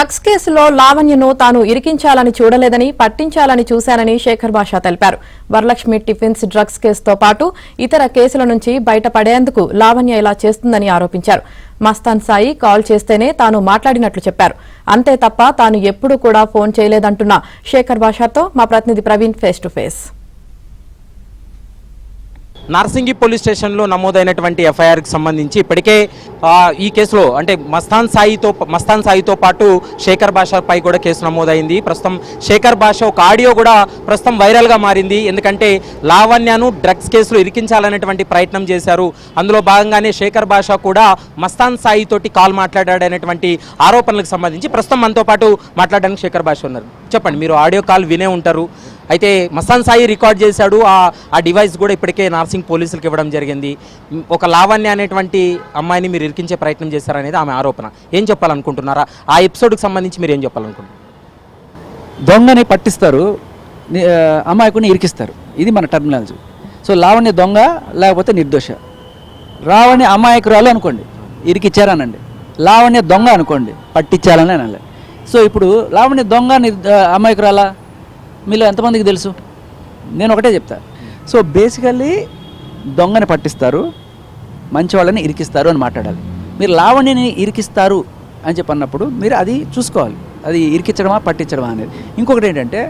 Drugs కేసులో లావణ్యను తాను ఇరికించాలని చూడలేదని పట్టించాలని చూశానని శేఖర్ భాషా తెలిపారు. వరలక్ష్మి టిఫిన్స్ డ్రగ్స్ కేసుతో పాటు ఇతర కేసుల నుంచి బయటపడేందుకు లావణ్య ఇలా చేస్తుందని ఆరోపించారు. మస్తాన్ సాయి కాల్ చేస్తేనే తాను మాట్లాడినట్లు చెప్పారు. అంతే తప్ప తాను ఎప్పుడూ కూడా ఫోన్ చేయలేదంటున్న శేఖర్ భాషాతో మా ప్రతినిధి Praveen face to face. Narsingi police స్టేషన్లో నమోదైనటువంటి ఎఫ్ఐఆర్కి సంబంధించి ఇప్పటికే ఈ కేసులో అంటే మస్తాన్ సాయితో పాటు శేఖర్ భాషపై కూడా కేసు నమోదైంది. ప్రస్తుతం శేఖర్ భాష ఒక ఆడియో కూడా ప్రస్తుతం వైరల్గా మారింది. ఎందుకంటే లావణ్యను డ్రగ్స్ కేసులో ఇరికించాలనేటువంటి ప్రయత్నం చేశారు. అందులో భాగంగానే శేఖర్ భాష కూడా మస్తాన్ సాయితోటి కాల్ మాట్లాడాడనేటువంటి ఆరోపణలకు సంబంధించి ప్రస్తుతం మనతో పాటు మాట్లాడడానికి శేఖర్ భాష ఉన్నారు. చెప్పండి, మీరు ఆడియో కాల్ వినే ఉంటారు. అయితే మస్తాన్ సాయి రికార్డ్ చేశాడు. ఆ డివైస్ కూడా ఇప్పటికే నార్సింగ్ పోలీసులకు ఇవ్వడం జరిగింది. ఒక లావణ్య అనేటువంటి అమ్మాయిని మీరు ఇరికించే ప్రయత్నం చేశారనేది ఆమె ఆరోపణ. ఏం చెప్పాలనుకుంటున్నారా? ఆ ఎపిసోడ్కి సంబంధించి మీరు ఏం చెప్పాలనుకుంటున్నారు? దొంగని పట్టిస్తారు, అమాయకుని ఇరికిస్తారు. ఇది మన టర్మినాలజీ. సో లావణ్య దొంగ లేకపోతే నిర్దోష. లావణ్య అమాయకురాలు అనుకోండి, ఇరికిచ్చారనండి. లావణ్య దొంగ అనుకోండి, పట్టించాలని అనాలి. సో ఇప్పుడు లావణ్య దొంగ అమాయకురాలా మీలో ఎంతమందికి తెలుసు? నేను ఒకటే చెప్తా. సో బేసికల్లీ దొంగని పట్టిస్తారు, మంచి వాళ్ళని ఇరికిస్తారు అని మాట్లాడాలి. మీరు లావణ్యని ఇరికిస్తారు అని చెప్పి అన్నప్పుడు మీరు అది చూసుకోవాలి, అది ఇరికించడమా పట్టించడమా అనేది. ఇంకొకటి ఏంటంటే,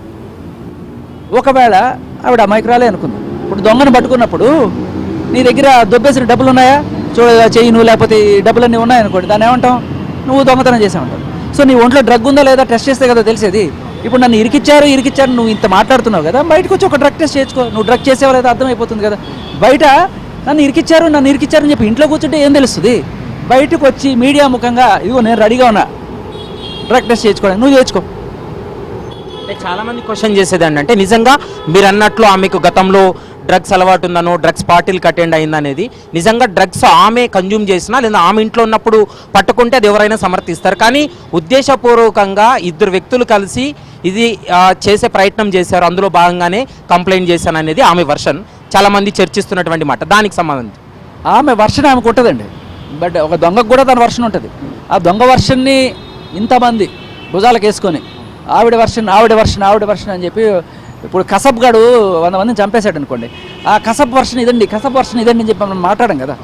ఒకవేళ ఆవిడ అమాయకురాలే అనుకుందాం. ఇప్పుడు దొంగను పట్టుకున్నప్పుడు నీ దగ్గర దొబ్బేసిన డబ్బులు ఉన్నాయా చెయ్యి నువ్వు, లేకపోతే డబ్బులన్నీ ఉన్నాయనుకోండి, దాన్ని ఏమంటాం? నువ్వు దొంగతనం చేసామంటావు. సో నీ ఒంట్లో డ్రగ్ ఉందా లేదా టెస్ట్ చేస్తే కదా తెలిసేది. ఇప్పుడు నన్ను ఇరికిచ్చారు నువ్వు ఇంత మాట్లాడుతున్నావు కదా, బయటకు వచ్చి ఒక డ్రగ్ టెస్ట్ చేసుకో. నువ్వు డ్రగ్ చేసేవా లేదా అర్థమైపోతుంది కదా. బయట నన్ను ఇరికిచ్చారని చెప్పి ఇంట్లో కూర్చుంటే ఏం తెలుస్తుంది? బయటకు వచ్చి మీడియా ముఖంగా ఇదిగో నేను రెడీగా ఉన్నా డ్రగ్ టెస్ట్ చేసుకోవడానికి, నువ్వు చేసుకో. చాలా మంది క్వశ్చన్ చేసేది అంటే, నిజంగా మీరు అన్నట్లు ఆమెకు గతంలో డ్రగ్స్ అలవాటు ఉందనో, డ్రగ్స్ పార్టీలకు అటెండ్ అయిందనేది నిజంగా డ్రగ్స్ ఆమె కన్జ్యూమ్ చేసినా లేదా ఆమె ఇంట్లో ఉన్నప్పుడు పట్టుకుంటే అది ఎవరైనా సమర్థిస్తారు. కానీ ఉద్దేశపూర్వకంగా ఇద్దరు వ్యక్తులు కలిసి ఇది చేసే ప్రయత్నం చేశారు, అందులో భాగంగానే కంప్లైంట్ చేశాను అనేది ఆమె వర్షన్. చాలామంది చర్చిస్తున్నటువంటి మాట. దానికి సంబంధించి ఆమె వర్షన్ ఆమెకు ఉంటుందండి. బట్ ఒక దొంగకు కూడా తన వర్షన్ ఉంటుంది. ఆ దొంగ వర్షన్ని ఇంతమంది భుజాలకు వేసుకొని ఆవిడ వర్షన్ అని చెప్పి, ఇప్పుడు కసబ్ గాడు 100 మందిని చంపేశాడు అనుకోండి, ఆ కసబ్ వర్షన్ ఇదండి అని చెప్పి మనం మాట్లాడాం కదా.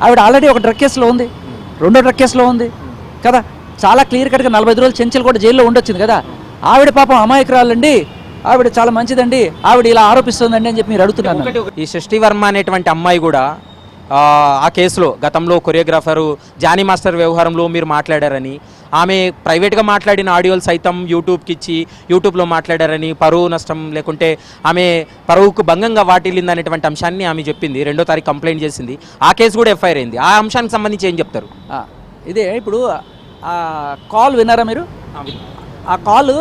ఆవిడ ఆల్రెడీ ఒక డ్రగ్ కేసులో ఉంది, 2వ డ్రగ్ కేసులో ఉంది కదా. చాలా క్లియర్ కట్గా 45 రోజులు చెంచల్ కూడా జైల్లో ఉండొచ్చింది కదా. ఆవిడ పాపం అమాయకురాలండి, ఆవిడ చాలా మంచిదండి, ఆవిడ ఇలా ఆరోపిస్తుందండి అని చెప్పి మీరు అడుగుతున్నారు. ఈ సృష్టి వర్మ అనేటువంటి అమ్మాయి కూడా ఆ కేసులో గతంలో కొరియోగ్రాఫరు జానీ మాస్టర్ వ్యవహారంలో మీరు మాట్లాడారని, ఆమె ప్రైవేట్గా మాట్లాడిన ఆడియోలు సైతం యూట్యూబ్కి ఇచ్చి యూట్యూబ్లో మాట్లాడారని, పరువు నష్టం లేకుంటే ఆమె పరువుకు భంగంగా వాటిల్లిందనేటువంటి అంశాన్ని ఆమె చెప్పింది. 2వ తారీఖు కంప్లైంట్ చేసింది. ఆ కేసు కూడా ఎఫ్ఐఆర్ అయింది. ఆ అంశానికి సంబంధించి ఏం చెప్తారు? ఇదే ఇప్పుడు ఆ కాల్ విన్నారా మీరు? ఆ కాల్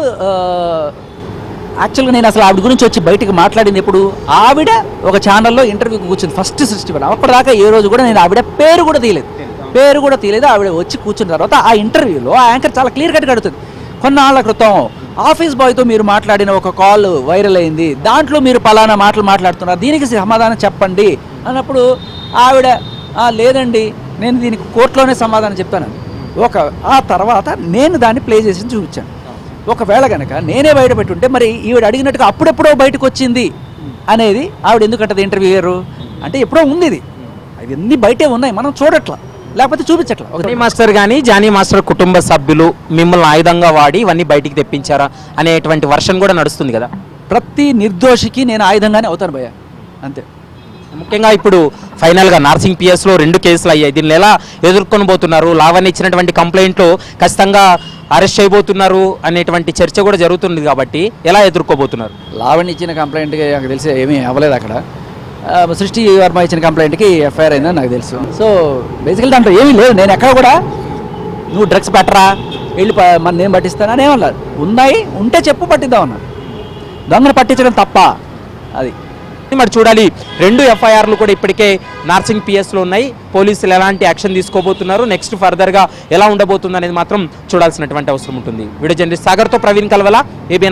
యాక్చువల్గా నేను అసలు ఆవిడ గురించి వచ్చి బయటకు మాట్లాడింది ఎప్పుడు, ఆవిడ ఒక ఛానల్లో ఇంటర్వ్యూకి కూర్చుంది ఫస్ట్ సృష్టి. అప్పటిదాకా ఏ రోజు కూడా నేను ఆవిడ పేరు కూడా తీయలేదు. ఆవిడ వచ్చి కూర్చున్న తర్వాత ఆ ఇంటర్వ్యూలో ఆ యాంకర్ చాలా క్లియర్ కట్గా అడుగుతుంది, కొన్నాళ్ళ క్రితం ఆఫీస్ బాయ్తో మీరు మాట్లాడిన ఒక కాల్ వైరల్ అయింది, దాంట్లో మీరు పలానా మాటలు మాట్లాడుతున్నారు, దీనికి సమాధానం చెప్పండి అన్నప్పుడు ఆవిడ లేదండి నేను దీనికి కోర్టులోనే సమాధానం చెప్తాను. ఆ తర్వాత నేను దాన్ని ప్లే చేసి చూపించాను. ఒకవేళ కనుక నేనే బయట పెట్టుంటే మరి ఈవిడ అడిగినట్టుగా అప్పుడెప్పుడో బయటకు వచ్చింది అనేది ఆవిడ ఎందుకంటది ఇంటర్వ్యూయరు అంటే ఎప్పుడో ఉంది. ఇది అవన్నీ బయటే ఉన్నాయి, మనం చూడట్లా, లేకపోతే చూపించట్లా. జానీ మాస్టర్ కానీ జానీ మాస్టర్ కుటుంబ సభ్యులు మిమ్మల్ని ఆయుధంగా వాడి ఇవన్నీ బయటికి తెప్పించారా అనేటువంటి వర్షన్ కూడా నడుస్తుంది కదా. ప్రతి నిర్దోషికి నేను ఆయుధంగానే అవుతాను భయ్య, అంతే. ముఖ్యంగా ఇప్పుడు ఫైనల్గా నార్సింగ్ పిఎస్లో 2 కేసులు అయ్యాయి. దీన్ని ఎలా ఎదుర్కొని పోతున్నారు? లావణ్య ఇచ్చినటువంటి కంప్లైంట్లో ఖచ్చితంగా అరెస్ట్ చేయబోతున్నారు అనేటువంటి చర్చ కూడా జరుగుతుంది కాబట్టి ఎలా ఎదుర్కోబోతున్నారు? లావణ్య ఇచ్చిన కంప్లైంట్కి నాకు తెలిసి ఏమీ అవ్వలేదు. అక్కడ సృష్టి వర్మ ఇచ్చిన కంప్లైంట్కి ఎఫ్ఐఆర్ అయిందని నాకు తెలుసు. సో బేసికల్ దాంట్లో ఏమీ లేదు. నేను ఎక్కడ కూడా నువ్వు డ్రగ్స్ పెట్టరా వెళ్ళి మన నేను పట్టిస్తాను అని ఏమన్నారు. ఉన్నాయి, ఉంటే చెప్పు పట్టిద్దాం అన్నారు. దొంగను పట్టించడం తప్ప అది మరి చూడాలి. 2 ఎఫ్ఐఆర్లు కూడా ఇప్పటికే నార్సింగ్ పిఎస్లో ఉన్నాయి. పోలీసులు ఎలాంటి యాక్షన్ తీసుకోబోతున్నారు, నెక్స్ట్ ఫర్దర్గా ఎలా ఉండబోతుంది అనేది మాత్రం చూడాల్సినటువంటి అవసరం ఉంటుంది. వీడియో జర్నలిస్ట్ సాగర్తో ప్రవీణ్ కల్వల, ఏబిఎన్.